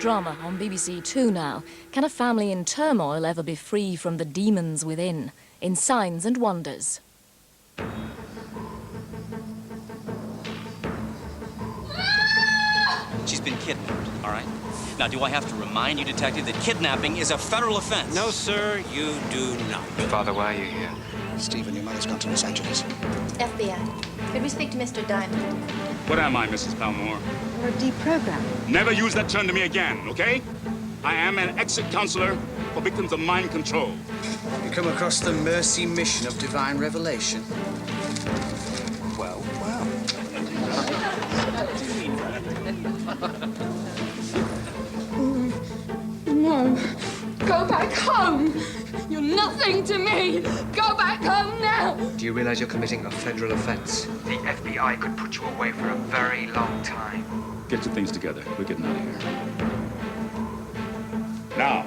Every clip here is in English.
drama on BBC Two now. Can a family in turmoil ever be free from the demons within? In Signs and Wonders. She's been kidnapped, all right? Now, do I have to remind you, Detective, that kidnapping is a federal offense? No, sir, you do not. Father, why are you here? Stephen, your mother's gone to Los Angeles. FBI. Could we speak to Mr. Diamond? What am I, Mrs. Palmore? You're a deprogrammer. Never use that term to me again, okay? I am an exit counselor for victims of mind control. You come across the mercy mission of divine revelation? Well, well. No. Go back home. You're nothing to me. Go back home now. Do you realize you're committing a federal offense? The FBI could put you away for a very long time. Get your things together. We're getting out of here. Now.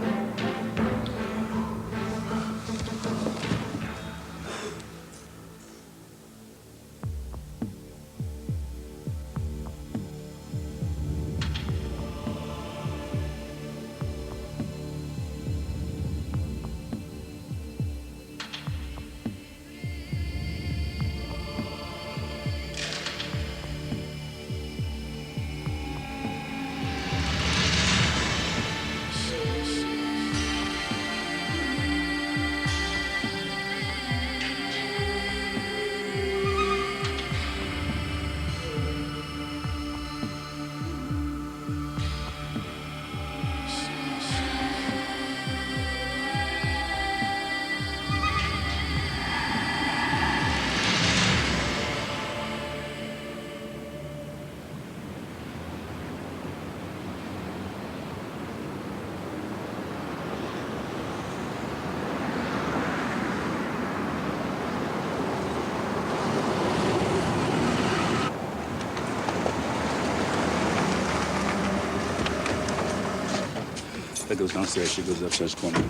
That goes downstairs, she goes upstairs corner.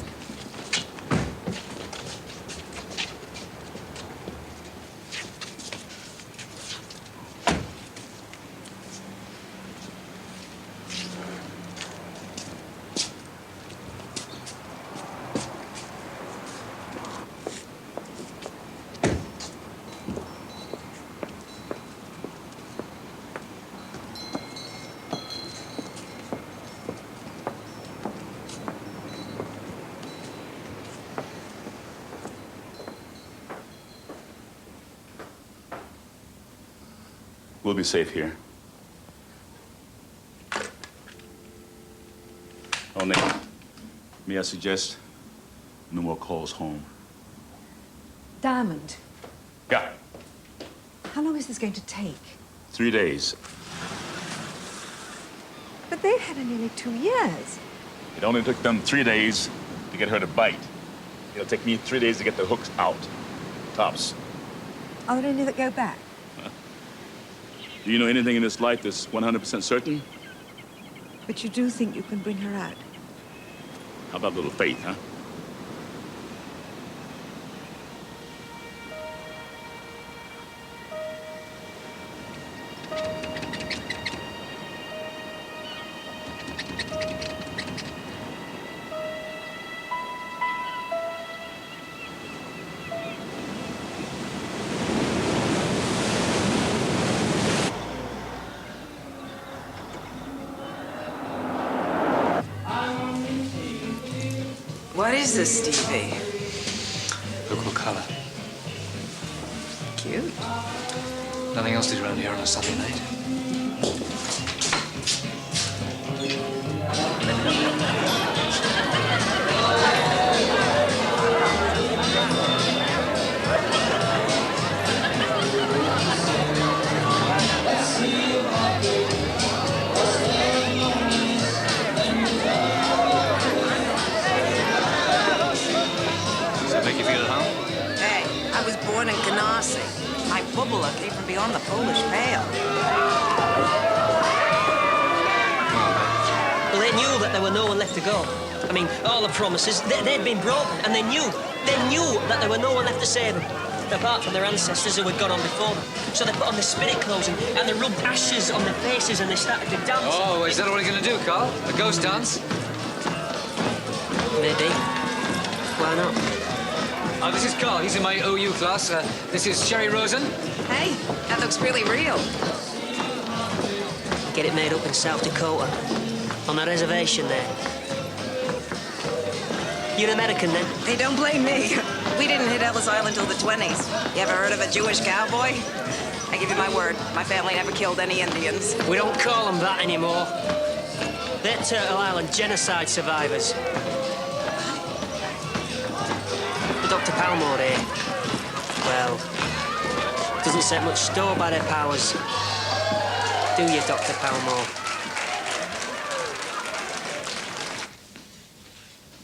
We'll be safe here. Oh, Nick, may I suggest no more calls home? Diamond, Yeah, how long is this going to take? 3 days. But they've had her nearly 2 years. It only took them 3 days to get her to bite. It'll take me 3 days to get the hooks out. Tops. Are there any that go back? Do you know anything in this life that's 100% certain? But you do think you can bring her out? How about a little faith, huh? What is this, Stevie? Local color. Cute. Nothing else to do around here on a Sunday night. Born in Ganassi. My bubbler came from beyond the Polish Pale. Well, they knew that there were no one left to go. I mean, all the promises, they'd been broken, and they knew that there were no one left to save them. apart from their ancestors who had gone on before them. So they put on the spirit clothes and they rubbed ashes on their faces and they started to dance. Oh, is that what you're going to do, Carl? A ghost dance? Maybe. Why not? This is Carl. He's in my OU class. This is Sherry Rosen. Hey, that looks really real. Get it made up in South Dakota. On a reservation there. You're American, then? Hey, don't blame me. We didn't hit Ellis Island till the 20s. You ever heard of a Jewish cowboy? I give you my word, my family never killed any Indians. We don't call them that anymore. They're Turtle Island genocide survivors. Dr. Palmore here. Well, doesn't set much store by their powers. Do you, Dr. Palmore?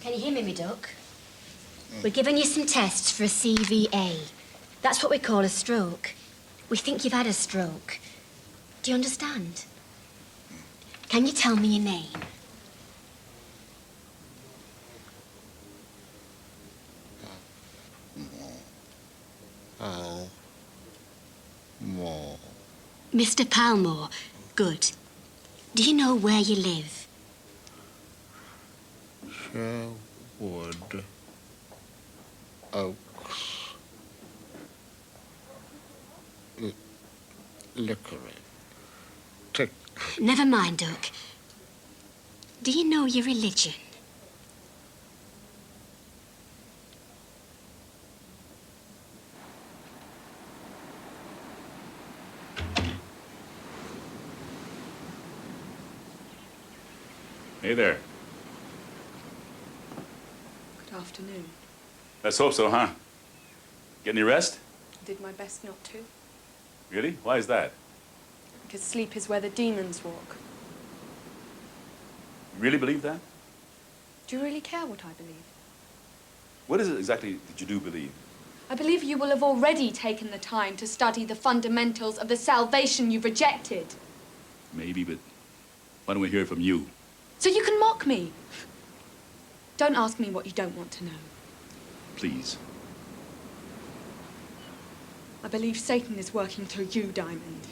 Can you hear me, me duck? We're giving you some tests for a CVA. That's what we call a stroke. We think you've had a stroke. Do you understand? Can you tell me your name? Palmore. Mr. Palmore. Good. Do you know where you live? Sherwood Oaks. Licorice. Tick. Never mind, Duck. Do you know your religion? Hey there. Good afternoon. Let's hope so, huh? Get any rest? I did my best not to, Really? Why is that? because sleep is where the demons walk. You really believe that? Do you really care what I believe? What is it exactly that you do believe? I believe you will have already taken the time to study the fundamentals of the salvation you've rejected. Maybe, but why don't we hear it from you? So you can mock me. Don't ask me what you don't want to know. Please. I believe Satan is working through you, Diamond.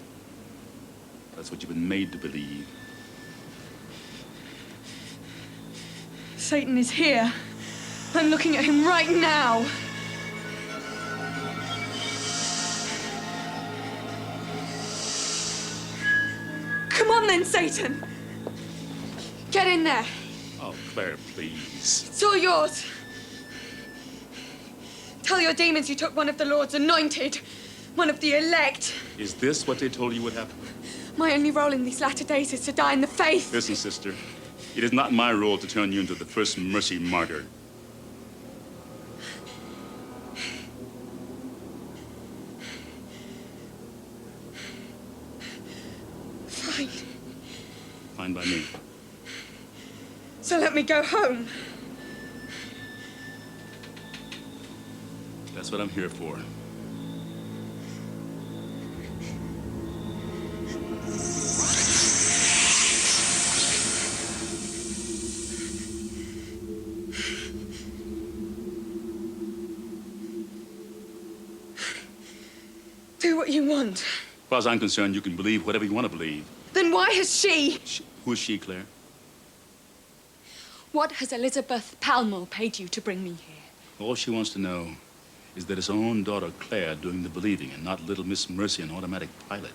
That's what you've been made to believe. Satan is here. I'm looking at him right now. Come on then, Satan. Get in there. Oh, Claire, please. It's all yours. Tell your demons you took one of the Lord's anointed, one of the elect. Is this what they told you would happen? My only role in these latter days is to die in the faith. Listen, sister. It is not my role to turn you into the first mercy martyr. Fine. Fine by me. So let me go home. That's what I'm here for. Do what you want. As far as I'm concerned, you can believe whatever you want to believe. Then why has she... Who is she, Claire? What has Elizabeth Palmore paid you to bring me here? All she wants to know is that it's her own daughter, Claire, doing the believing and not little Miss Mercy, an automatic pilot.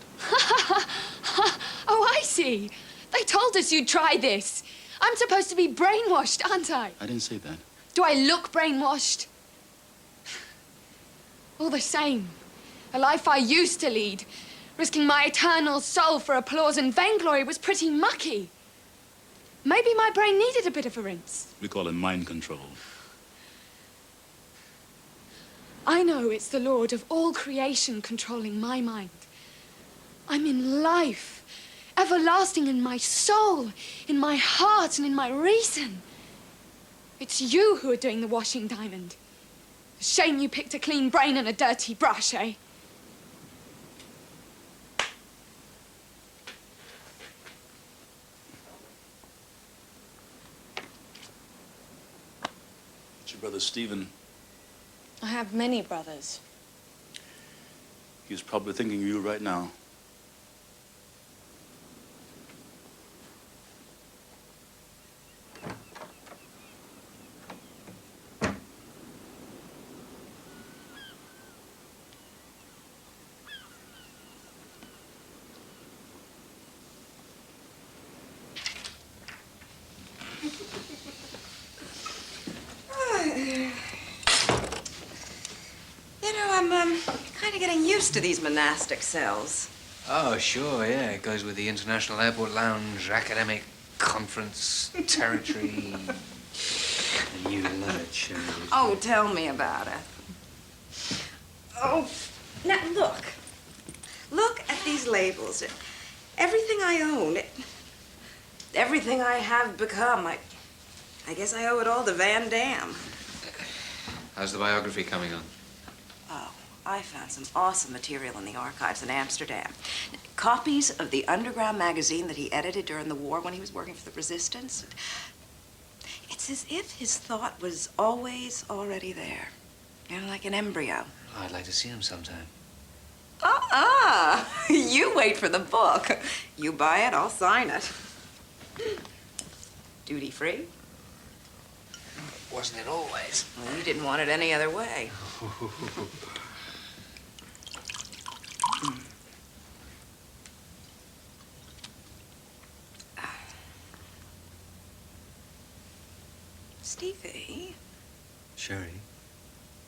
Oh, I see. They told us you'd try this. I'm supposed to be brainwashed, aren't I? I didn't say that. Do I look brainwashed? All the same, a life I used to lead, risking my eternal soul for applause and vainglory, was pretty mucky. Maybe my brain needed a bit of a rinse. We call it mind control. I know it's the Lord of all creation controlling my mind. I'm in life, everlasting in my soul, in my heart, and in my reason. It's you who are doing the washing, Diamond. Shame you picked a clean brain and a dirty brush, eh? It's your brother, Stephen. I have many brothers. He's probably thinking of you right now. I'm kind of getting used to these monastic cells. Oh, sure, yeah. It goes with the International Airport Lounge, academic conference, territory. And you love it, Sherry. Oh, tell me about it. Oh, now look. Look at these labels. Everything I own, everything I have become, I guess I owe it all to Van Damme. How's the biography coming on? Oh, I found some awesome material in the archives in Amsterdam. Copies of the underground magazine that he edited during the war when he was working for the Resistance. It's as if his thought was always already there. You know, like an embryo. Oh, I'd like to see him sometime. You wait for the book. You buy it, I'll sign it. Duty free? Wasn't it always? Well, you didn't want it any other way. Stevie. Sherry?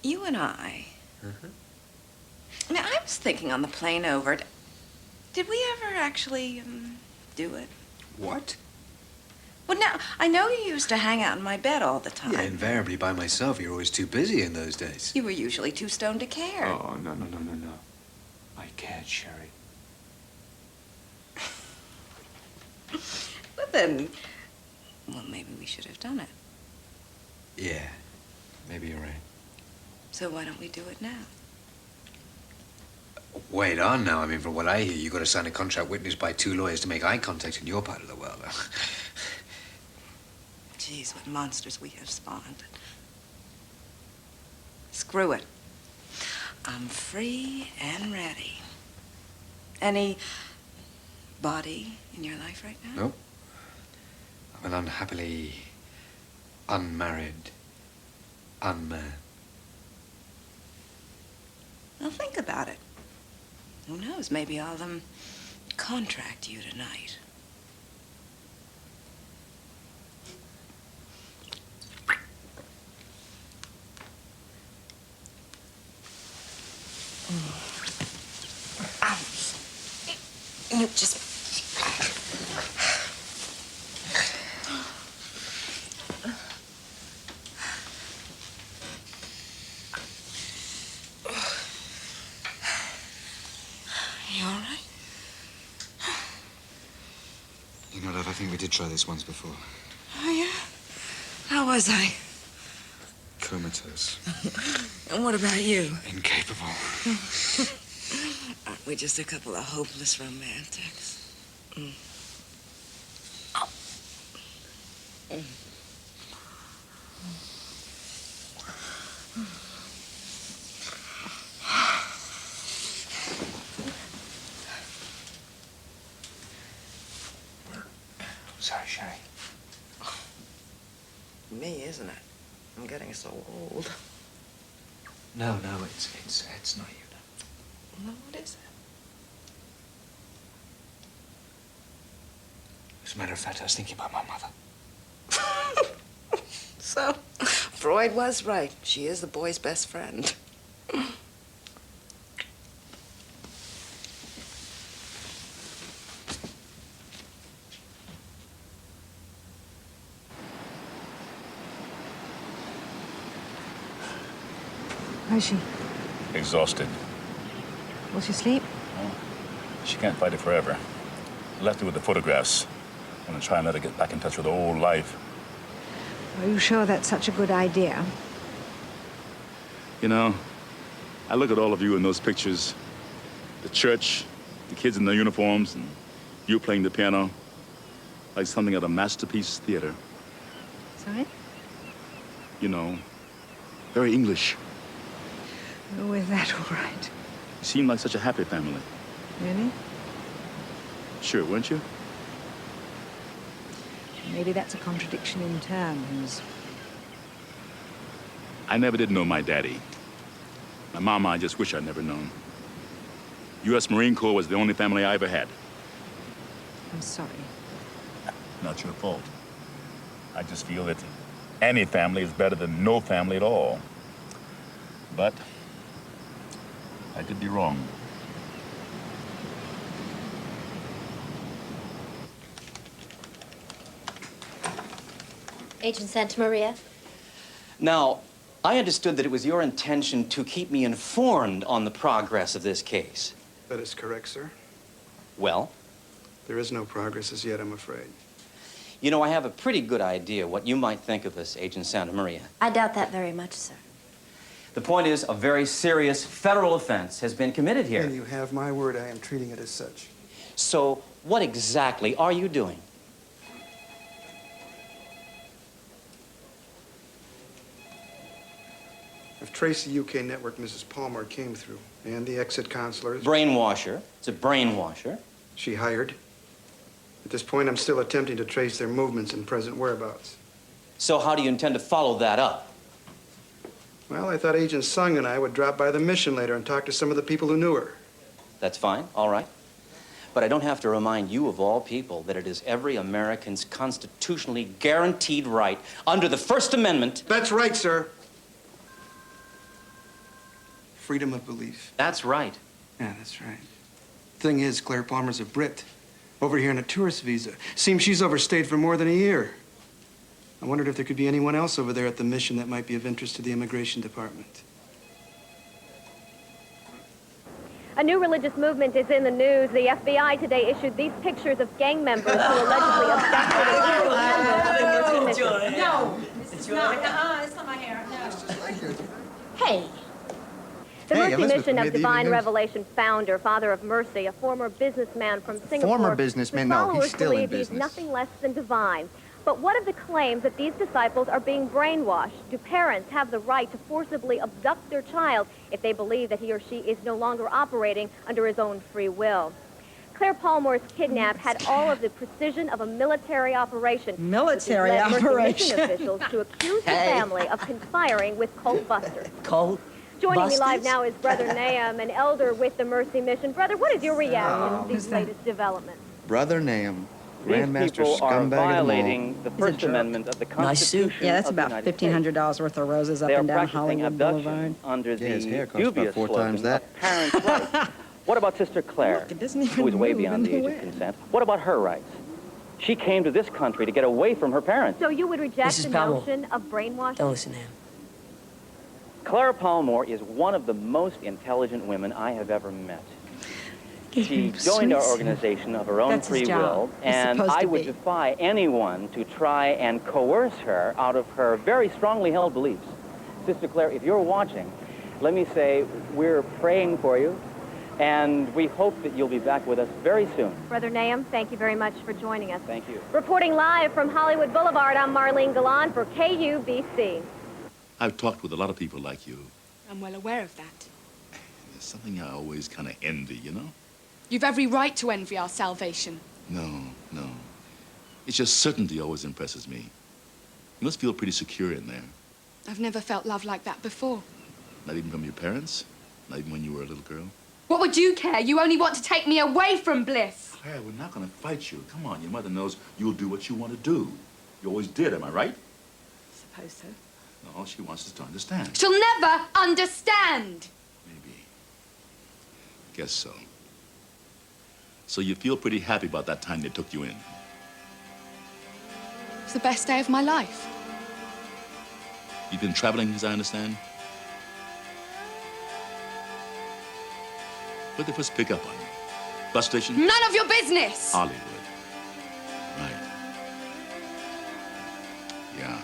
You and I. Uh-huh. Now, I was thinking on the plane over, did we ever actually, do it? What? Well, now, I know you used to hang out in my bed all the time. Yeah, invariably by myself. You're always too busy in those days. You were usually too stoned to care. Oh, no. I cared, Sherry. But then, well, maybe we should have done it. Yeah, maybe you're right. So why don't we do it now? Wait on now. I mean, from what I hear, you got to sign a contract witnessed by 2 lawyers to make eye contact in your part of the world. Geez, what monsters we have spawned. Screw it. I'm free and ready. Any body in your life right now? Nope. I'm an unhappily unmarried unman. Well, think about it. Who knows? Maybe I'll contract you tonight. You just... You all right? You know, love, I think we did try this once before. Oh, yeah? How was I? Comatose. And what about you? Incapable. Aren't we just a couple of hopeless romantics? Mm. Oh. Mm. Sorry, Sherry. Me, isn't it? I'm getting so old. No, it's not you. Well, what is it? As a matter of fact, I was thinking about my mother. So, Freud was right. She is the boy's best friend. How's she? Exhausted. Will she sleep? Oh, she can't fight it forever. I left her with the photographs. I'm gonna try and let her get back in touch with her old life. Are you sure that's such a good idea? You know, I look at all of you in those pictures. The church, the kids in their uniforms, and you playing the piano. Like something at a masterpiece theater. Sorry? You know, very English. Oh, is that all right? seemed like such a happy family. Really? Sure, weren't you? Maybe that's a contradiction in terms. I never did know my daddy. My mama, I just wish I'd never known. U.S. Marine Corps was the only family I ever had. I'm sorry. Not your fault. I just feel that any family is better than no family at all. But I could be wrong. Agent Santa Maria. Now, I understood that it was your intention to keep me informed on the progress of this case. That is correct, sir. Well? There is no progress as yet, I'm afraid. You know, I have a pretty good idea what you might think of this, Agent Santa Maria. I doubt that very much, sir. The point is, a very serious federal offense has been committed here. And you have my word, I am treating it as such. So, what exactly are you doing? I've traced the UK network Mrs. Palmer came through, and the exit counselors. Brainwasher. It's a brainwasher. She hired. At this point, I'm still attempting to trace their movements and present whereabouts. So how do you intend to follow that up? Well, I thought Agent Sung and I would drop by the mission later and talk to some of the people who knew her. That's fine, all right. But I don't have to remind you, of all people, that it is every American's constitutionally guaranteed right under the First Amendment. That's right, sir. Freedom of belief. That's right. Yeah, that's right. Thing is, Claire Palmer's a Brit. Over here on a tourist visa. Seems she's overstayed for more than a year. I wondered if there could be anyone else over there at the mission that might be of interest to the Immigration Department. A new religious movement is in the news. The FBI today issued these pictures of gang members who allegedly abducted and killed members of the Mercy mission. No, it's not. It's not my hair. No. Hey. The Hey, Mercy Elizabeth, Mission we of made the Divine evening news. Revelation founder, Father of Mercy, a former businessman from Singapore. Former businessman? whose No, he's followers still in believe business. He's nothing less than divine. But what of the claims that these disciples are being brainwashed? Do parents have the right to forcibly abduct their child if they believe that he or she is no longer operating under his own free will? Claire Palmer's kidnap had all of the precision of a military operation. Military which has led Mercy operation. Mission officials to accuse the family of conspiring with cult busters. Cult Joining me live busters? now is Brother Nahum, an elder with the Mercy Mission. Brother, what is your reaction to these latest developments? Brother Nahum, These Grandmaster people are scumbag violating the First Amendment of the Constitution Yeah, that's of the about United States. $1,500 worth of roses up They are and down practicing Hollywood Boulevard. abduction under Yeah, his hair the costs about dubious 4 slogan times that. of parents' rights. What about Sister Claire, It doesn't even who is way move beyond in the age the of way. consent? What about her rights? She came to this country to get away from her parents. So you would reject Mrs. the Powell. notion of brainwashing? Don't listen to him. Clara Palmer is one of the most intelligent women I have ever met. She joined our organization of her own That's his free job. will, He's and supposed I to would be. defy anyone to try and coerce her out of her very strongly held beliefs. Sister Claire, if you're watching, let me say we're praying for you, and we hope that you'll be back with us very soon. Brother Nahum, thank you very much for joining us. Thank you. Reporting live from Hollywood Boulevard, I'm Marlene Galan for KUBC. I've talked with a lot of people like you. I'm well aware of that. There's something I always kind of envy, you know? You've every right to envy our salvation. No. It's just certainty always impresses me. You must feel pretty secure in there. I've never felt love like that before. Not even from your parents? Not even when you were a little girl? What would you care? You only want to take me away from bliss. Claire, we're not going to fight you. Come on, your mother knows you'll do what you want to do. You always did, am I right? Suppose so. No, all she wants is to understand. She'll never understand. Maybe. Guess so. So you feel pretty happy about that time they took you in? It's the best day of my life. You've been traveling, as I understand? Where'd they first pick up on you? Bus station? None of your business. Hollywood. Right. Yeah.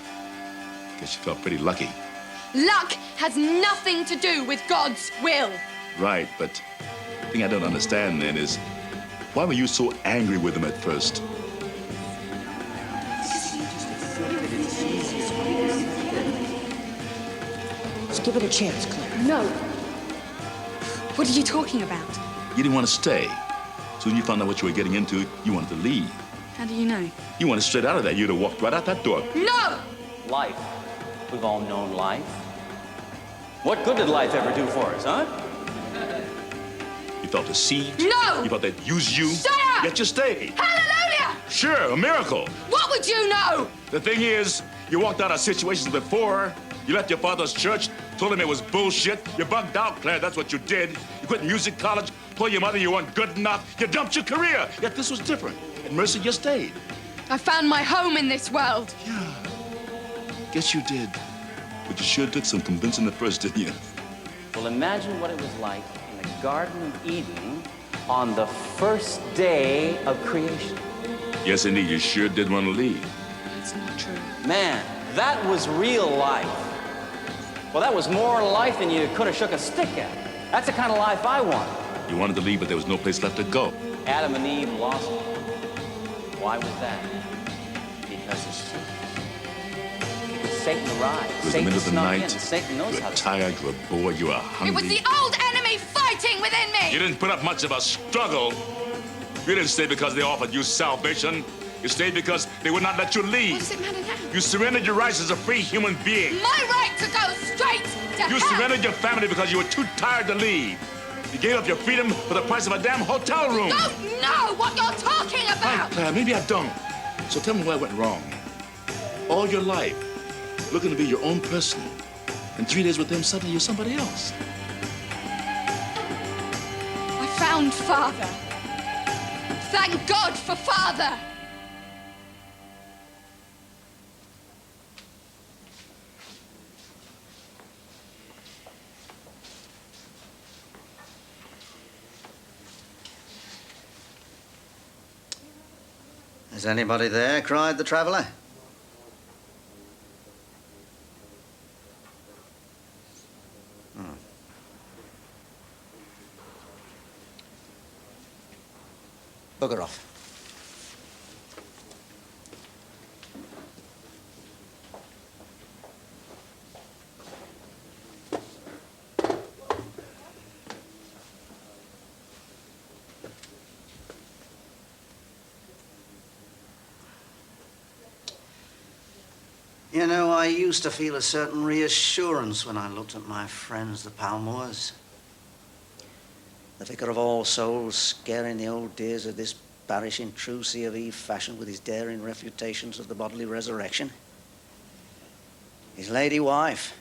Guess you felt pretty lucky. Luck has nothing to do with God's will. Right, but the thing I don't understand then is, why were you so angry with them at first? Let's give it a chance, Claire. No. What are you talking about? You didn't want to stay. Soon you found out what you were getting into, you wanted to leave. How do you know? You wanted straight out of there. You'd have walked right out that door. No! Life. We've all known life. What good did life ever do for us, huh? You felt deceived. No! You felt they'd use you. Shut up! Yet you stayed. Hallelujah! Sure, a miracle. What would you know? The thing is, you walked out of situations before. You left your father's church, told him it was bullshit. You bugged out, Claire, that's what you did. You quit music college, told your mother you weren't good enough. You dumped your career. Yet this was different. At Mercy, you stayed. I found my home in this world. Yeah. Guess you did. But you sure took some convincing at first, didn't you? Well, imagine what it was like in the Garden of Eden on the first day of creation. Yes, indeed, you sure did want to leave. That's not true. Man, that was real life. Well, that was more life than you could have shook a stick at. That's the kind of life I want. You wanted to leave, but there was no place left to go. Adam and Eve lost it. Why was that? Because of sin. Satan arrived. It was the Satan middle of the snuck night. in. Satan knows You how were to. tired, you were bored, you were hungry. It was the old enemy fighting within me! You didn't put up much of a struggle. You didn't stay because they offered you salvation. You stayed because they would not let you leave. What does it matter now? You surrendered your rights as a free human being. My right to go straight to You hell! surrendered your family because you were too tired to leave. You gave up your freedom for the price of a damn hotel room. You don't know what you're talking Right, about! Claire, maybe I don't. So tell me where I went wrong. All your life, looking to be your own person. And 3 days with them, suddenly you're somebody else. I found Father. Thank God for Father! Is anybody there? Cried the traveller. Bugger off. You know, I used to feel a certain reassurance when I looked at my friends, the Palmores. The Vicar of All Souls scaring the old days of this parish in true C of E fashion with his daring refutations of the bodily resurrection. His lady wife,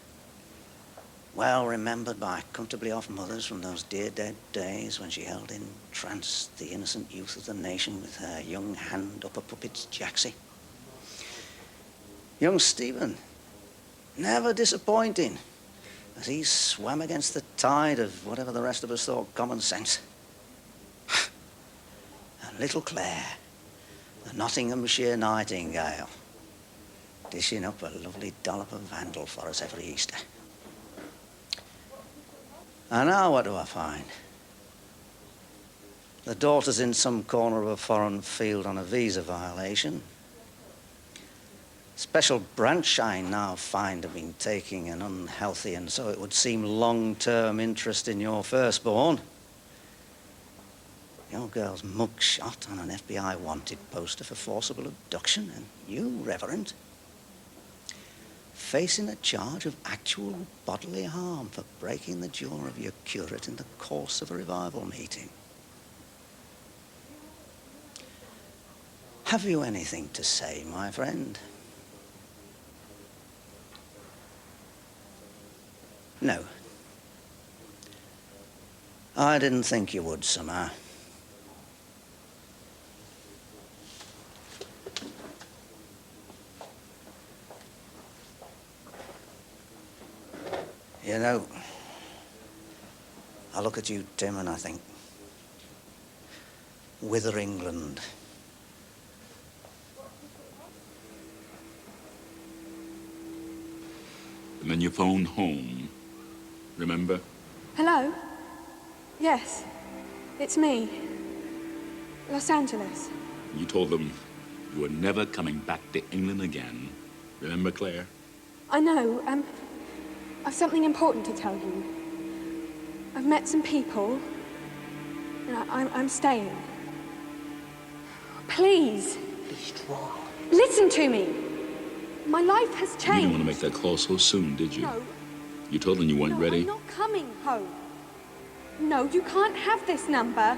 well remembered by comfortably off mothers from those dear dead days when she held in trance the innocent youth of the nation with her young hand up a puppet's jacksie. Young Stephen, never disappointing, as he swam against the tide of whatever the rest of us thought common sense. And little Claire, the Nottinghamshire nightingale, dishing up a lovely dollop of Vandal for us every Easter. And now what do I find? The daughter's in some corner of a foreign field on a visa violation. Special branch I now find have been taking an unhealthy and so it would seem long-term interest in your firstborn. Your girl's mugshot on an FBI wanted poster for forcible abduction, and you, Reverend, facing a charge of actual bodily harm for breaking the jaw of your curate in the course of a revival meeting. Have you anything to say, my friend? No. I didn't think you would somehow. You know, I look at you, Tim, and I think, whither England? And then you phoned home. Remember? Hello? Yes, it's me. Los Angeles. You told them you were never coming back to England again. Remember, Claire? I know, I've something important to tell you. I've met some people, and I'm staying. Please. Be strong. Listen to me. My life has You changed. didn't want to make that call so soon, did you? No. You told them you weren't No, ready? I'm not coming home. No, you can't have this number.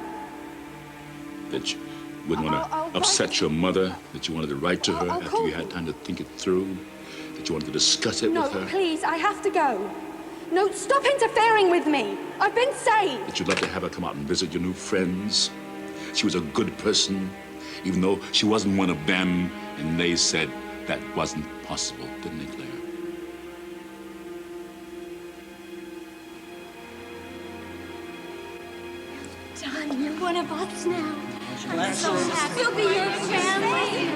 That you wouldn't want I'll to upset your mother? That you wanted to write to her I'll after call you had time to think it through? That you wanted to discuss it No, with her? please, I have to go. No, stop interfering with me. I've been saved. That you'd love to have her come out and visit your new friends? She was a good person, even though she wasn't one of them, and they said that wasn't possible, didn't they, Claire? Darling, you're one of us now. I'm so happy. We'll be your family.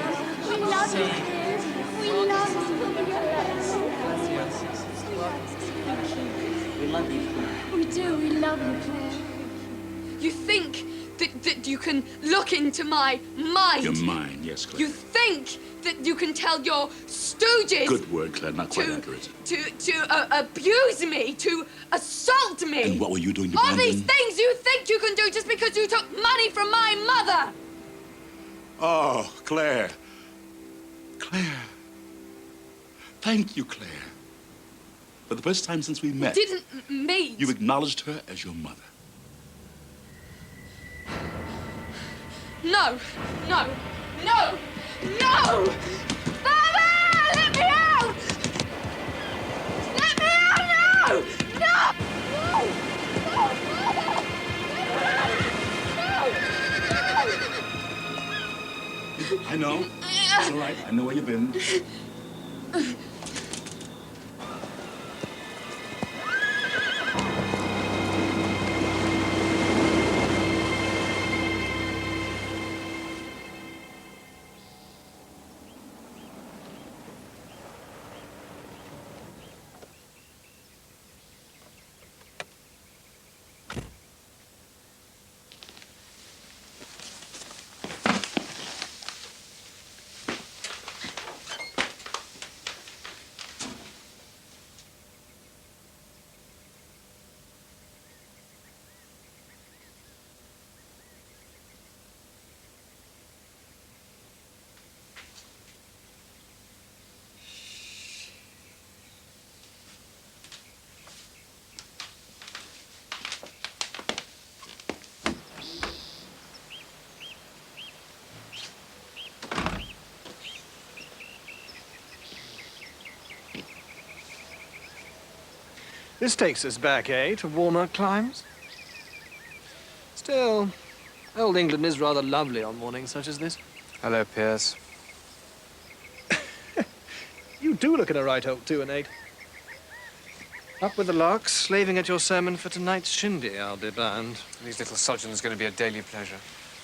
We love you, Claire. We love you. We'll be your We love you. We do. We love you, Claire. You think that you can look into my mind? Your mind, yes, Claire. You think that you can tell your stooges Good word, Claire, not quite accurate. to abuse me, to assault me? And what were you doing to All Brandon? these things you think you can do just because you took money from my mother. Oh, Claire. Claire. Thank you, Claire. For the first time since we met, Didn't meet. you acknowledged her as your mother. No, no, no, no! Mama, let me out! Let me out now! No! No! No! Mama! No! I know. It's all right. I know where you've been. This takes us back, eh, to warmer climes? Still, old England is rather lovely on mornings such as this. Hello, Piers. You do look in a right old 2 and 8. Up with the larks, slaving at your sermon for tonight's shindy, I'll be bound. These little sojourns are going to be a daily pleasure.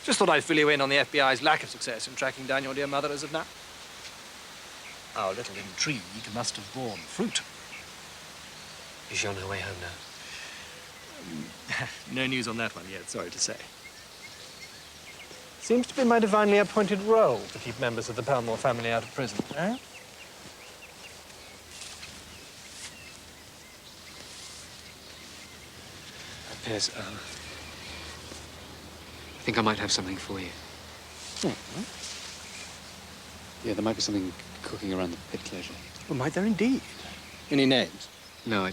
Just thought I'd fill you in on the FBI's lack of success in tracking down your dear mother as of now. Our little intrigue must have borne fruit. Is she on her way home now? No news on that one yet, sorry to say. Seems to be my divinely appointed role to keep members of the Palmore family out of prison, eh? Piers, I think I might have something for you. Mm-hmm. Yeah, there might be something cooking around the pit leisure. Well, might there indeed? Any names? No, I...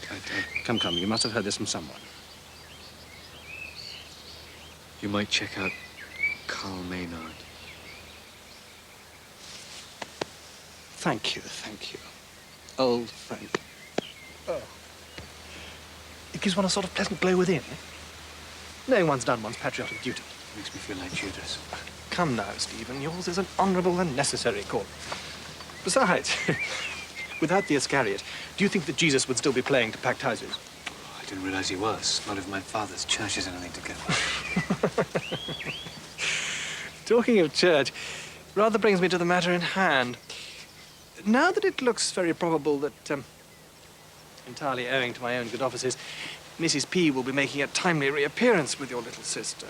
Come, you must have heard this from someone. You might check out Carl Maynard. Thank you. Old friend. Oh. It gives one a sort of pleasant glow within. Knowing one's done one's patriotic duty. Makes me feel like Judas. Come now, Stephen. Yours is an honourable and necessary calling. Besides, without the Iscariot, do you think that Jesus would still be playing to packed houses? I didn't realize he was. Not if my father's church is anything to go. Talking of church, rather brings me to the matter in hand. Now that it looks very probable that, entirely owing to my own good offices, Mrs. P will be making a timely reappearance with your little sister.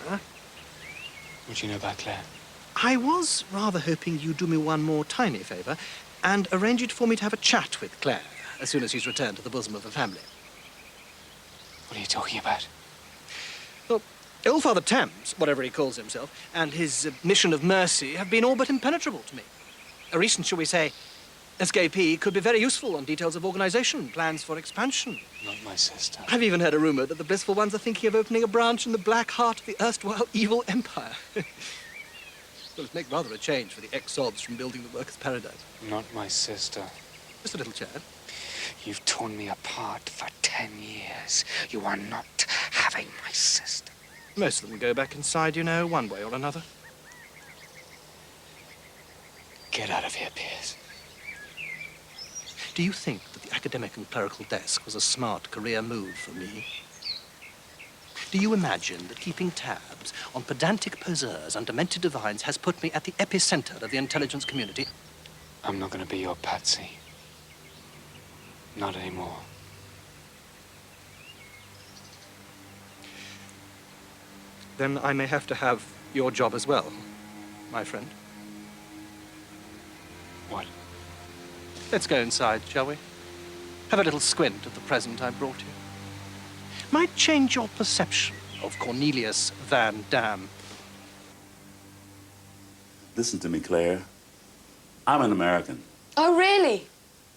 What do you know about Claire? I was rather hoping you'd do me one more tiny favour and arrange it for me to have a chat with Claire as soon as she's returned to the bosom of the family. What are you talking about? Well, old Father Thames, whatever he calls himself, and his mission of mercy have been all but impenetrable to me. A recent, shall we say, escapee could be very useful on details of organization, plans for expansion. Not my sister. I've even heard a rumor that the blissful ones are thinking of opening a branch in the black heart of the erstwhile evil empire. Well, it'd make rather a change for the ex-sobs from building the workers' paradise. Not my sister. Just a little Chad. You've torn me apart for 10 years. You are not having my sister. Most of them go back inside, you know, one way or another. Get out of here, Piers. Do you think that the academic and clerical desk was a smart career move for me? Do you imagine that keeping tabs on pedantic poseurs and demented divines has put me at the epicenter of the intelligence community? I'm not going to be your patsy. Not anymore. Then I may have to have your job as well, my friend. What? Let's go inside, shall we? Have a little squint at the present I brought you. Might change your perception of Cornelius Van Dam. Listen to me, Claire. I'm an American. Oh, really?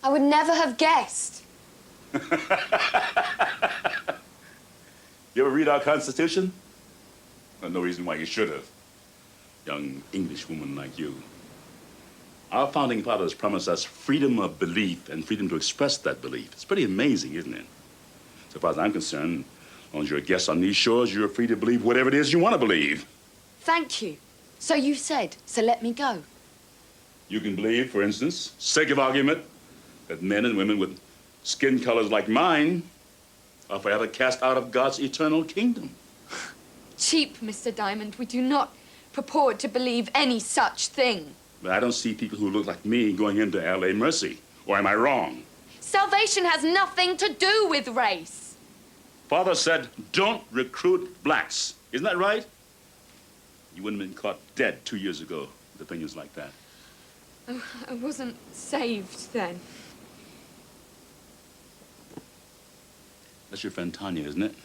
I would never have guessed. You ever read our Constitution? Well, no reason why you should have. Young English woman like you. Our founding fathers promised us freedom of belief and freedom to express that belief. It's pretty amazing, isn't it? So far as I'm concerned, as long as you're a guest on these shores, you're free to believe whatever it is you want to believe. Thank you. So you said, so let me go. You can believe, for instance, sake of argument, that men and women with skin colors like mine are forever cast out of God's eternal kingdom. Cheap, Mr. Diamond. We do not purport to believe any such thing. But I don't see people who look like me going into L.A. Mercy. Or am I wrong? Salvation has nothing to do with race. Father said, don't recruit blacks. Isn't that right? You wouldn't have been caught dead 2 years ago with opinions like that. Oh, I wasn't saved then. That's your friend Tanya, isn't it?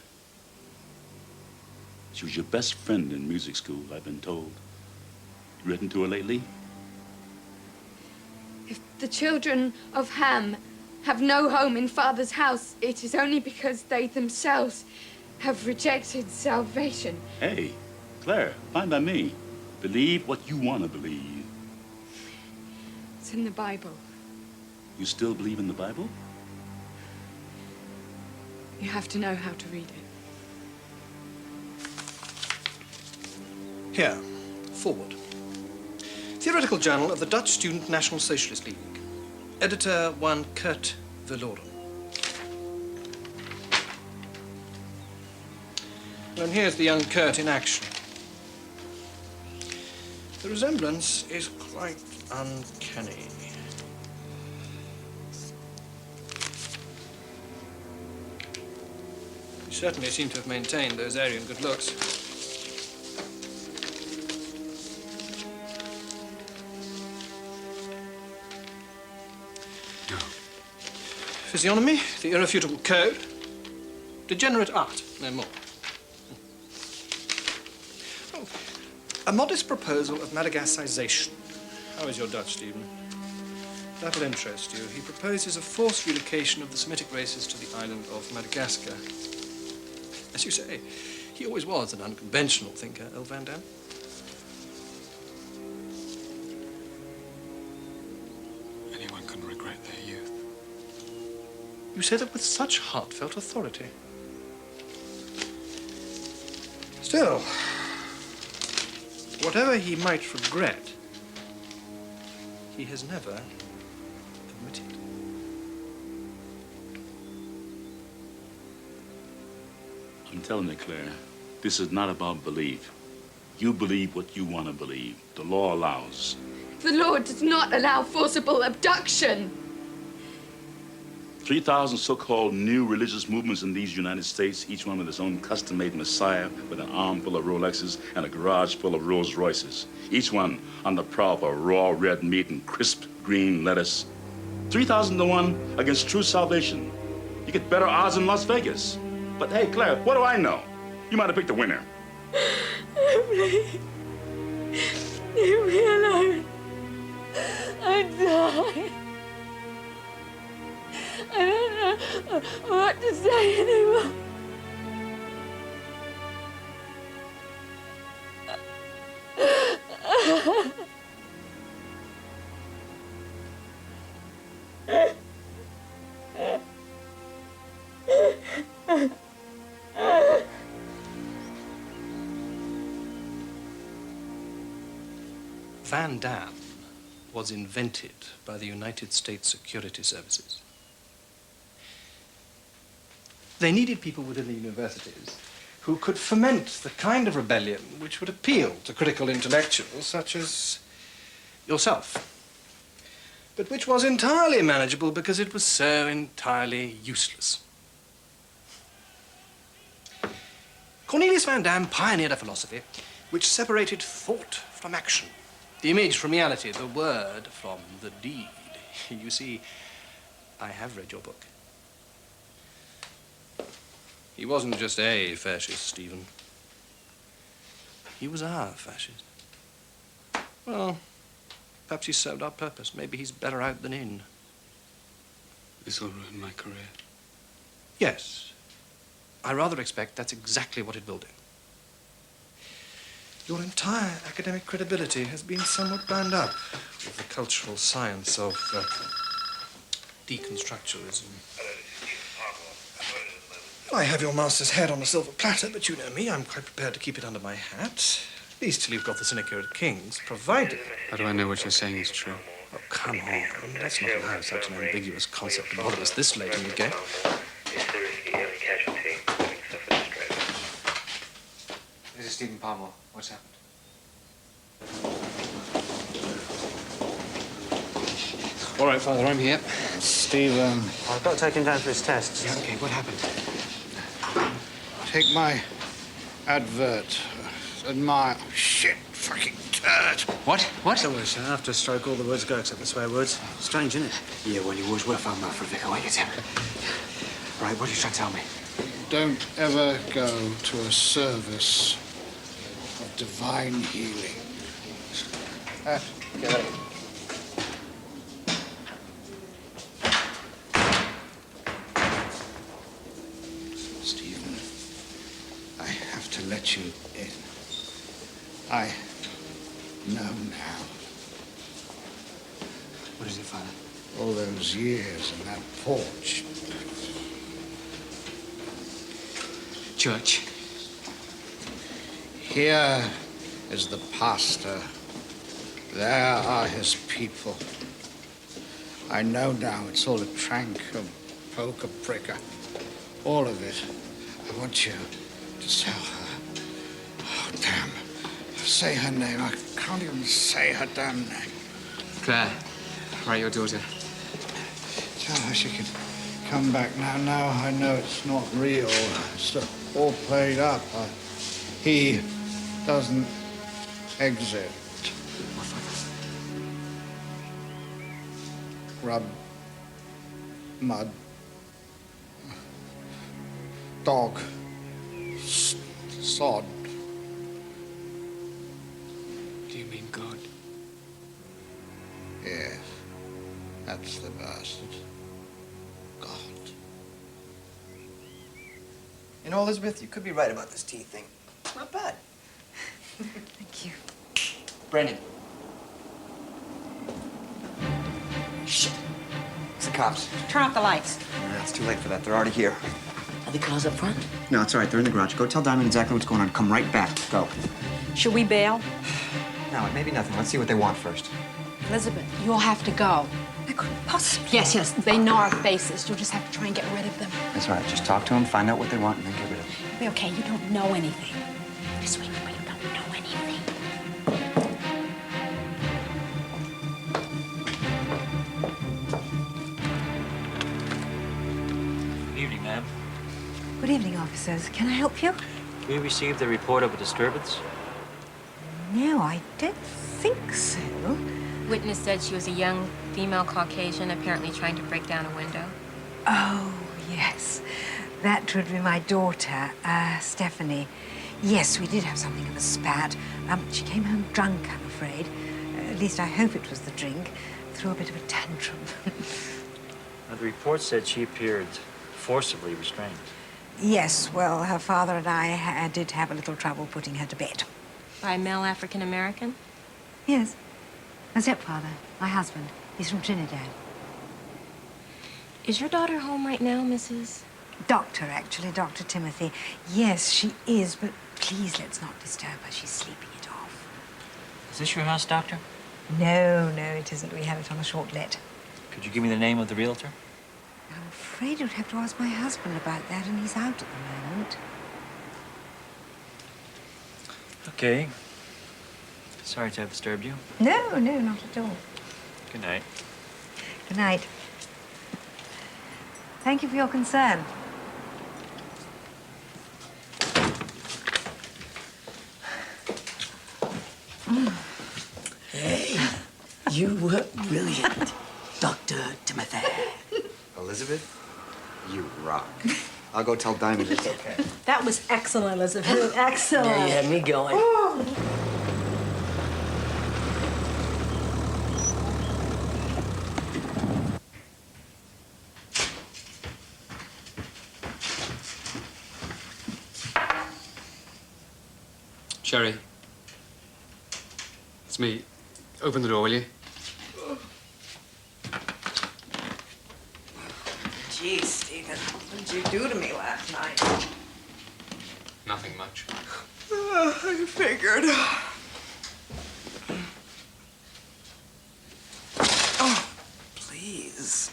She was your best friend in music school, I've been told. You written to her lately? If the children of Ham have no home in Father's house, it is only because they themselves have rejected salvation. Hey, Claire, fine by me. Believe what you want to believe. It's in the Bible. You still believe in the Bible? You have to know how to read it. Here, forward. Theoretical Journal of the Dutch Student National Socialist League. Editor one Kurt Verloren. And here's the young Kurt in action. The resemblance is quite uncanny. You certainly seem to have maintained those Aryan good looks. Physiognomy, the irrefutable code. Degenerate art, no more. Oh, a modest proposal of Madagascarization. How is your Dutch, Stephen? That will interest you. He proposes a forced relocation of the Semitic races to the island of Madagascar. As you say, he always was an unconventional thinker, Earl Van Dam. Anyone can regret their youth. You say that with such heartfelt authority. Still, whatever he might regret, he has never admitted. I'm telling you, Claire, this is not about belief. You believe what you want to believe. The law allows. The law does not allow forcible abduction. 3,000 so-called new religious movements in these United States, each one with its own custom-made messiah, with an arm full of Rolexes and a garage full of Rolls Royces. Each one on the prowl for raw red meat and crisp green lettuce. 3,000 to 1 against true salvation. You get better odds in Las Vegas. But hey, Claire, what do I know? You might have picked a winner. Please. Leave me alone. I'm dying. I don't know what to say anymore. Van Damme was invented by the United States Security Services. They needed people within the universities who could foment the kind of rebellion which would appeal to critical intellectuals such as yourself, but which was entirely manageable because it was so entirely useless. Cornelius Van Damme pioneered a philosophy which separated thought from action, the image from reality, the word from the deed. You see, I have read your book. He wasn't just a fascist, Stephen. He was our fascist. Well, perhaps he served our purpose. Maybe he's better out than in. This will ruin my career. Yes. I rather expect that's exactly what it will do. Your entire academic credibility has been somewhat bound up with the cultural science of deconstructualism. I have your master's head on a silver platter, but you know me. I'm quite prepared to keep it under my hat. At least till you've got the Sinecure at King's, provided... How do I know what you're saying is true? Oh, come on. Let's not allow such an ambiguous concept to bother us this late in the game. This is Stephen Palmer. What's happened? All right, Father, I'm here. Stephen. I've got to take him down for his tests. Yeah, okay, what happened? Take my advert. Admire. Oh, shit, fucking turd. What? What? So it's after a stroke, all the words go except the swear words. Strange, isn't it? Yeah, well, your words were found out for a vicar, won't you, Tim? Right, what are you trying to tell me? Don't ever go to a service of divine healing. Get ready. Stephen, I have to let you in. I know now. What is it, Father? All those years in that porch. Church. Here is the pastor. There are his people. I know now it's all a trank, a poke, a prick, all of it. I want you to tell her. Oh, damn. Say her name. I can't even say her damn name. Claire. Right, your daughter. Tell her she can come back now. Now I know it's not real. It's all played up. He doesn't exist. Rub, mud, dog, sod. Do you mean God? Yes, that's the bastard. God. You know, Elizabeth, you could be right about this tea thing. Not bad. Thank you. Brendan. Shit. It's the cops. Turn off the lights. It's too late for that. They're already here. Are the cars up front? No, it's all right. They're in the garage. Go tell Diamond exactly what's going on. Come right back. Go. Should we bail? No, it may be nothing. Let's see what they want first. Elizabeth, you'll have to go. I couldn't possibly. Yes, they know our faces. You'll just have to try and get rid of them. That's all right. Just talk to them, find out what they want, and then get rid of them. It'll be okay. You don't know anything. This way, you don't know anything. Good evening, ma'am. Good evening, officers. Can I help you? We received a report of a disturbance. No, I don't think so. Witness said she was a young female Caucasian, apparently trying to break down a window. Oh, yes. That would be my daughter, Stephanie. Yes, we did have something of a spat. She came home drunk, I'm afraid. At least I hope it was the drink. Threw a bit of a tantrum. The report said she appeared forcibly restrained. Yes, well, her father and I did have a little trouble putting her to bed. By a male African American? Yes. Her stepfather, my husband. He's from Trinidad. Is your daughter home right now, Mrs.? Doctor, actually, Dr. Timothy. Yes, she is, but please let's not disturb her. She's sleeping it off. Is this your house, Doctor? No, it isn't. We have it on a short let. Could you give me the name of the realtor? I'm afraid you'd have to ask my husband about that, and he's out at the moment. Okay. Sorry to have disturbed you. No, not at all. Good night. Good night. Thank you for your concern. Hey, you were brilliant, Dr. Timothy. Elizabeth, you rock. I'll go tell Diamond it's okay. That was excellent, Elizabeth. Excellent. Yeah, you had me going. Sherry. It's me. Open the door, will you? Gee, Stephen, what did you do to me last night? Nothing much. I figured. Oh, please.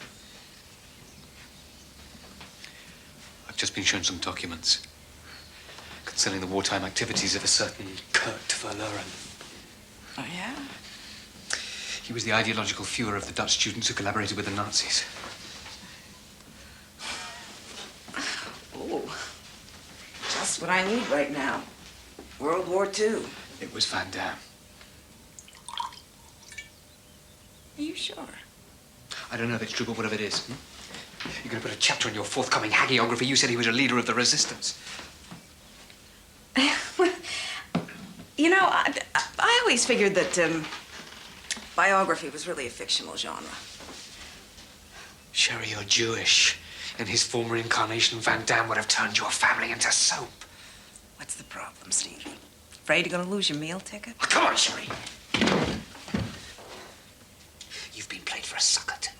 I've just been shown some documents concerning the wartime activities of a certain Kurt Verloren. Oh, yeah? He was the ideological Führer of the Dutch students who collaborated with the Nazis. Oh, just what I need right now. World War II. It was Van Damme. Are you sure? I don't know if it's true, but whatever it is. You're going to put a chapter in your forthcoming hagiography. You said he was a leader of the resistance. You know, I always figured that biography was really a fictional genre. Sherry, you're Jewish. In his former incarnation, Van Damme would have turned your family into soap. What's the problem, Stevie? Afraid you're gonna lose your meal ticket? Oh, come on, Sherry. You've been played for a sucker, too.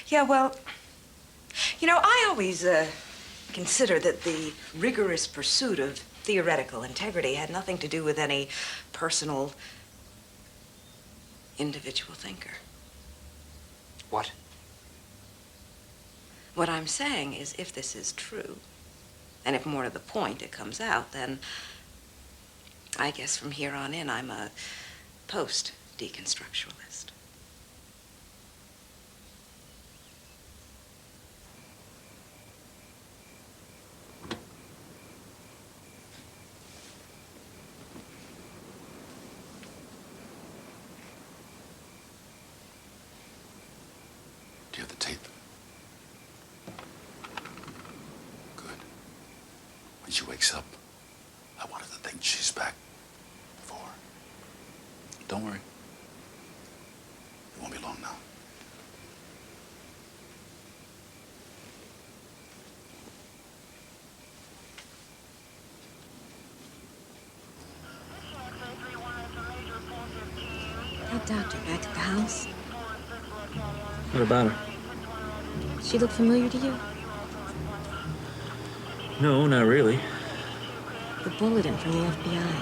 Yeah, well, you know, I always consider that the rigorous pursuit of theoretical integrity had nothing to do with any personal, individual thinker. What? What I'm saying is, if this is true, and if more to the point it comes out, then I guess from here on in I'm a post-deconstructualist. Do you have the tape? Good. When she wakes up, I want her to think she's back before. Don't worry. It won't be long now. Hey, Doctor, back at the house? What about her? She look familiar to you? No, not really. The bulletin from the FBI.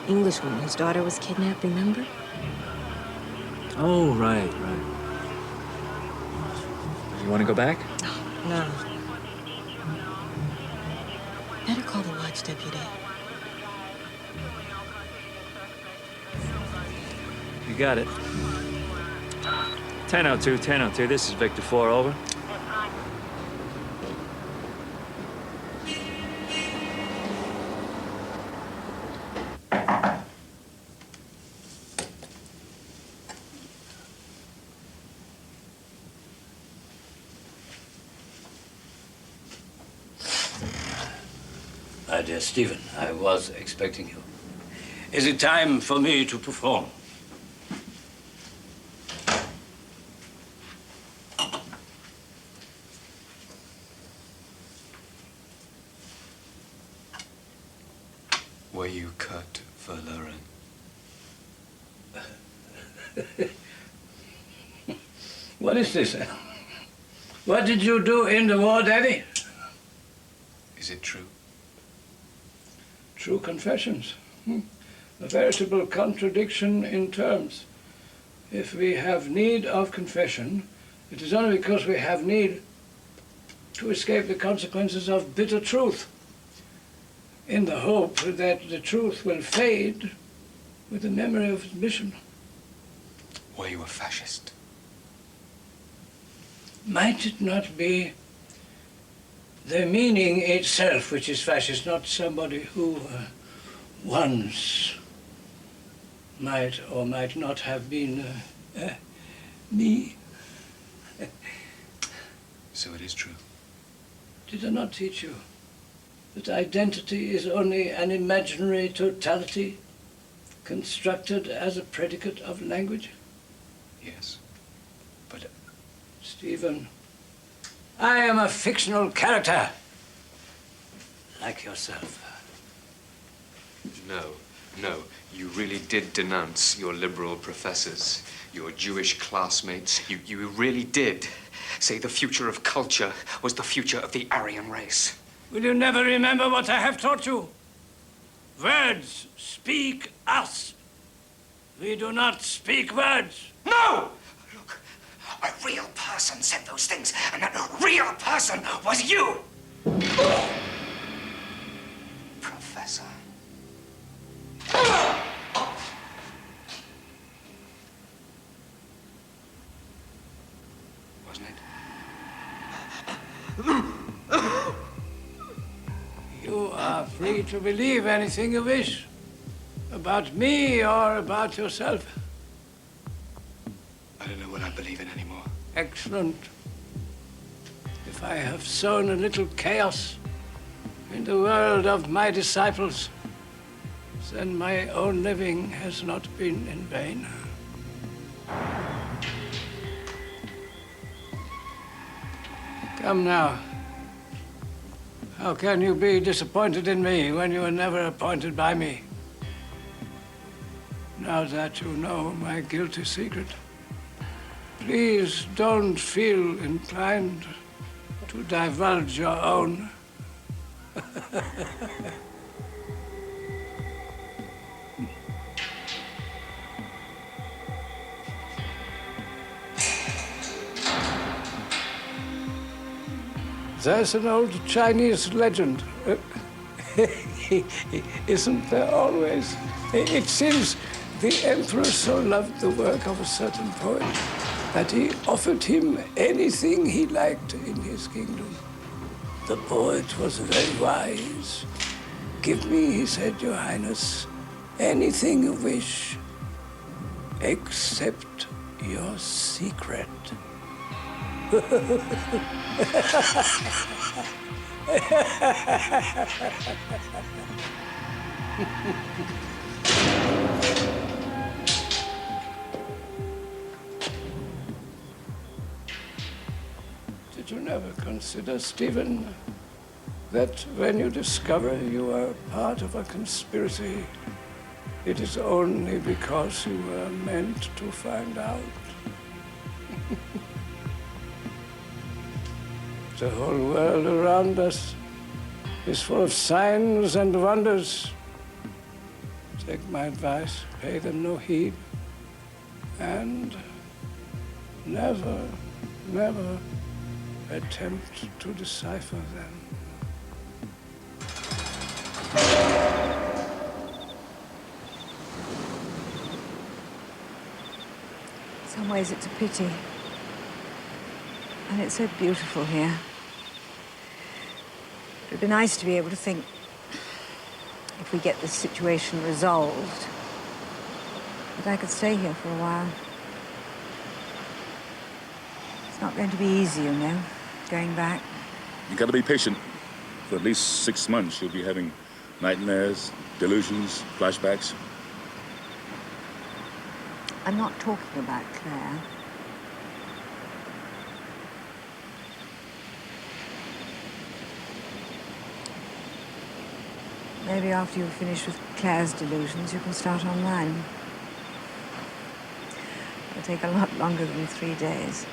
Englishwoman whose daughter was kidnapped, remember? Oh, right. You want to go back? No. Better call the watch deputy. You got it. 1002, 1002. This is Victor 4, over. dear Stephen, I was expecting you. Is it time for me to perform? Were you cut for Lauren? What is this? What did you do in the war, Daddy? Is it true? True confessions. A veritable contradiction in terms. If we have need of confession, it is only because we have need to escape the consequences of bitter truth, in the hope that the truth will fade with the memory of admission. Were you a fascist? Might it not be the meaning itself which is fascist, not somebody who once might or might not have been me? So it is true. Did I not teach you that identity is only an imaginary totality constructed as a predicate of language? Yes, but... Stephen, I am a fictional character, like yourself. No. You really did denounce your liberal professors, your Jewish classmates. You really did say the future of culture was the future of the Aryan race. Will you never remember what I have taught you? Words speak us. We do not speak words. No! Look, a real person said those things, and that real person was you! Professor. Wasn't it? You are free to believe anything you wish. About me or about yourself. I don't know what I believe in anymore. Excellent. If I have sown a little chaos in the world of my disciples, then my own living has not been in vain. Come now. How can you be disappointed in me when you were never appointed by me? Now that you know my guilty secret, please don't feel inclined to divulge your own. There's an old Chinese legend. Isn't there always? It seems the emperor so loved the work of a certain poet that he offered him anything he liked in his kingdom. The poet was very wise. Give me, he said, Your Highness, anything you wish, except your secret. Did you never consider, Stephen, that when you discover you are part of a conspiracy, it is only because you were meant to find out? The whole world around us is full of signs and wonders. Take my advice, pay them no heed, and never, never attempt to decipher them. In some ways, it's a pity. And it's so beautiful here. It would be nice to be able to think, if we get this situation resolved, that I could stay here for a while. It's not going to be easy, you know, going back. You gotta be patient. For at least 6 months, you'll be having Nightmares, delusions, flashbacks? I'm not talking about Claire. Maybe after you've finished with Claire's delusions, you can start on mine. It'll take a lot longer than 3 days.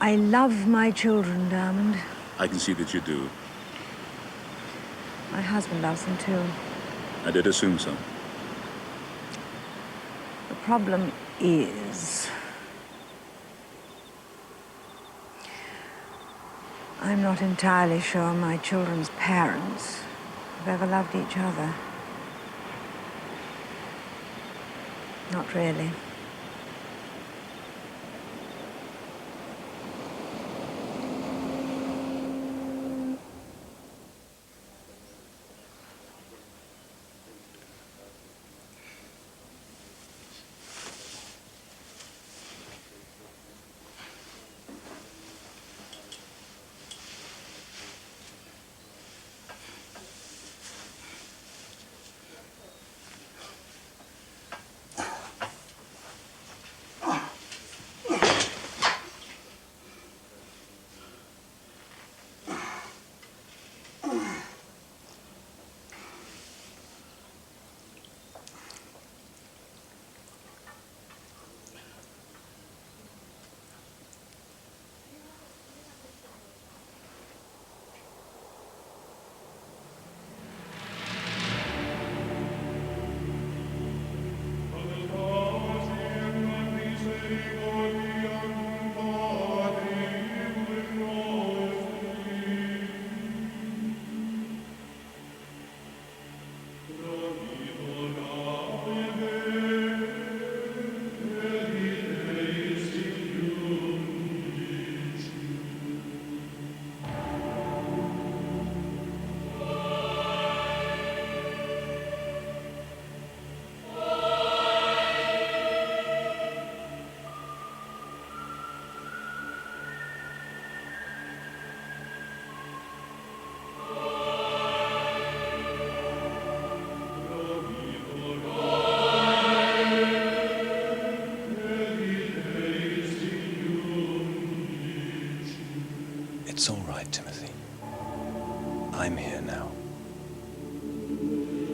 I love my children, Diamond. I can see that you do. My husband loves them too. I did assume so. The problem is, I'm not entirely sure my children's parents have ever loved each other. Not really. It's all right, Timothy. I'm here now.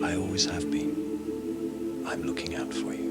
I always have been. I'm looking out for you.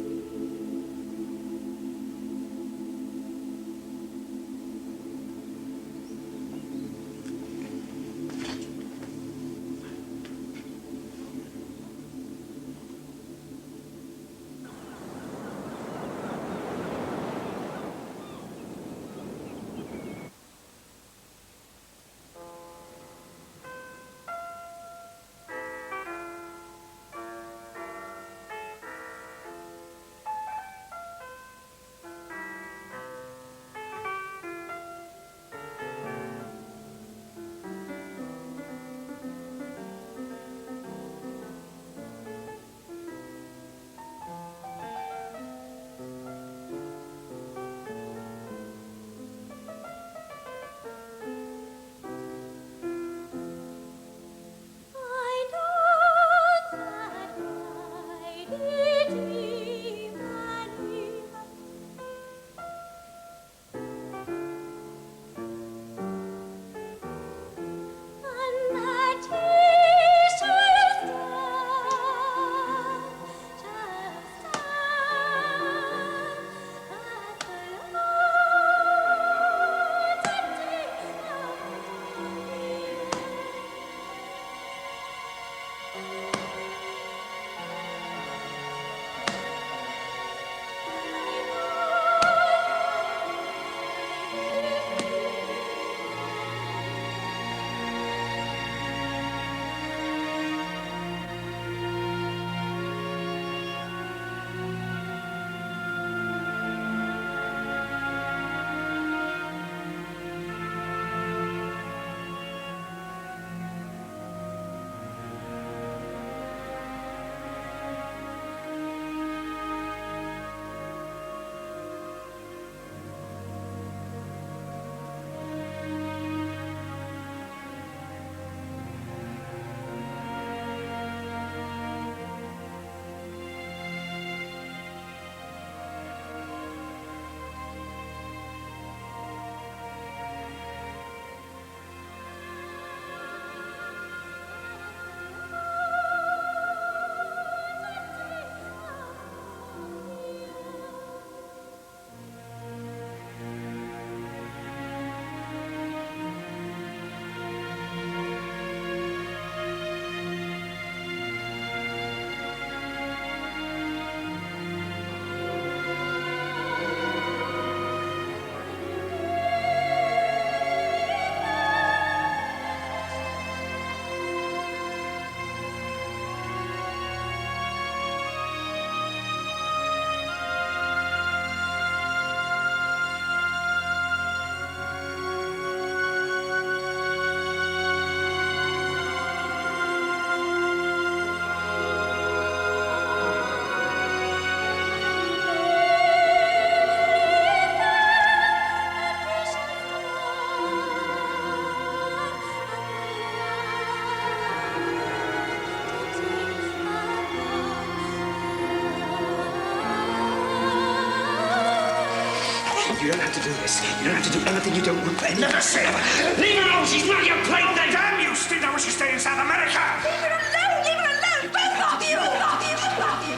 have to do this. You don't have to do anything you don't want for anyone. Never say it. Leave her alone. She's not your plaything. Damn you, Steve. I wish you stayed in South America. Leave her alone. Leave her alone. Both of you. Both of you. Both of you.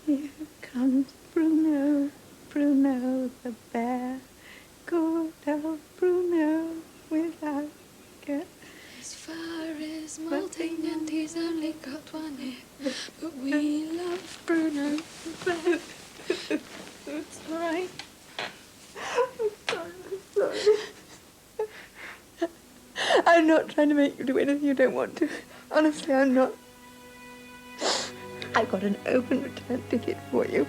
Here comes Bruno, Bruno the bear. Good old Bruno without care. His fur is molting and he's only got one ear. But we love Bruno the bear. It's all right. I'm sorry. I'm not trying to make you do anything you don't want to. Honestly, I'm not. I've got an open return ticket for you.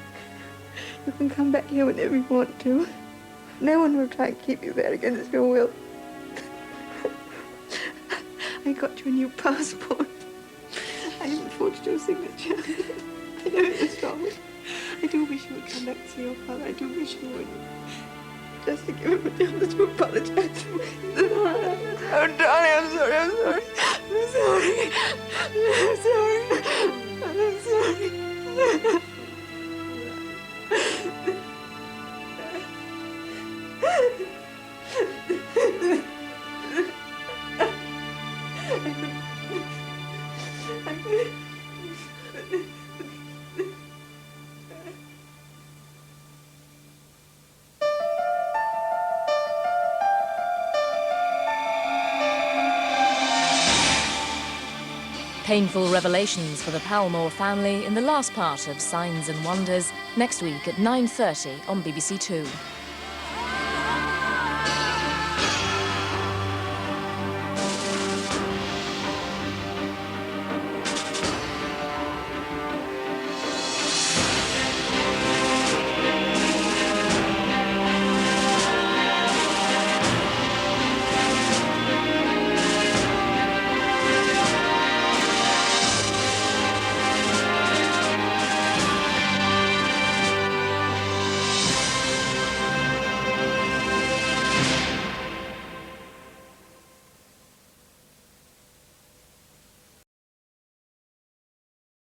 You can come back here whenever you want to. No one will try and keep you there against your will. I got you a new passport. I even forged your signature. I know it was wrong. I do wish you would come back to see your father. I do wish you would. Just to give him a chance to apologize. Oh, darling, I'm sorry, I'm sorry. I'm sorry. I'm sorry. I'm sorry. Painful revelations for the Palmore family in the last part of Signs and Wonders, next week at 9:30 on BBC Two.